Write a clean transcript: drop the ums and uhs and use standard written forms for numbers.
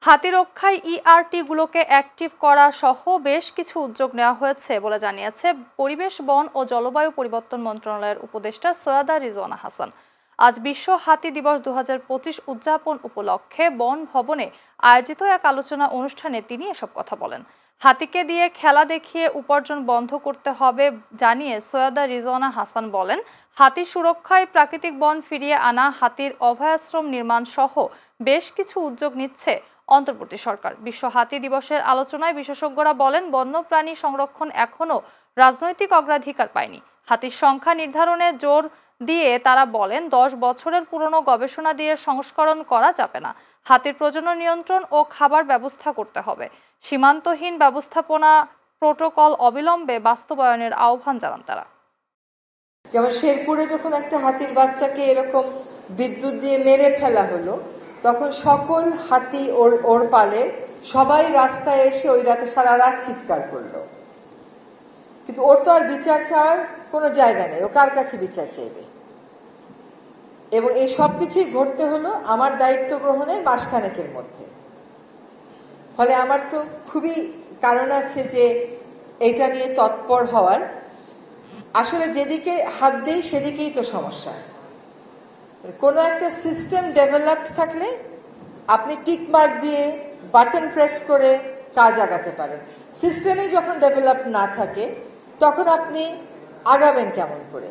হাতি রক্ষায় ইআরটি গুলোকে অ্যাক্টিভ করা সহ বেশ কিছু উদ্যোগ নেওয়া হয়েছে বলে জানিয়েছে পরিবেশ, বন ও জলবায়ু পরিবর্তন মন্ত্রণালয়ের উপদেষ্টা সৈয়দা রিজওয়ানা হাসান। আজ বিশ্ব হাতি দিবস 2025 উদযাপন উপলক্ষে বন ভবনে আয়োজিত এক আলোচনা অনুষ্ঠানে তিনি এসব কথা বলেন। হাতিকে দিয়ে খেলা দেখিয়ে উপার্জন বন্ধ করতে হবে জানিয়ে সৈয়দা রিজওয়ানা হাসান বলেন, হাতি সুরক্ষায় প্রাকৃতিক বন ফিরিয়ে আনা, হাতির অভয়াশ্রম নির্মাণ সহ বেশ কিছু উদ্যোগ নিচ্ছে অন্তর্বর্তী সরকার। বিশ্ব হাতি দিবসের আলোচনায় বিশেষজ্ঞরা বলেন, বন্যপ্রাণী সংরক্ষণ এখনও রাজনৈতিক অগ্রাধিকার পায়নি। হাতির সংখ্যা নির্ধারণে জোর দিয়ে তারা বলেন, 10 বছরের পুরনো গবেষণা দিয়ে সংস্করণ করা যাবে না। হাতির প্রজনন নিয়ন্ত্রণ ও খাবার ব্যবস্থা করতে হবে। সীমান্তহীন ব্যবস্থাপনা প্রোটোকল অবিলম্বে বাস্তবায়নের আহ্বান জানান তারা। যেমন শেরপুরে যখন একটা হাতির বাচ্চাকে এরকম বিদ্যুৎ দিয়ে মেরে ফেলা হলো, তখন সকল হাতি ওর পালে সবাই রাস্তায় এসে ওই রাতে সারা রাত চিৎকার করলো, কিন্তু ওর তো আর বিচার চাওয়ার কোনো জায়গা নেই। ও কার কাছে বিচার চাইবে? এবং এই সবকিছুই ঘটতে হলো আমার দায়িত্ব গ্রহণের মাসখানেকের মধ্যে। ফলে আমার তো খুবই কারণ আছে যে এটা নিয়ে তৎপর হওয়ার। আসলে যেদিকে হাত দেই সেদিকেই তো সমস্যা। কোনো একটা সিস্টেম ডেভেলপড থাকলে আপনি টিক মার্ক দিয়ে বাটন প্রেস করে কাজ আগাতে পারেন। সিস্টেমই যখন ডেভেলপড না থাকে তখন আপনি আগাবেন কেমন করে?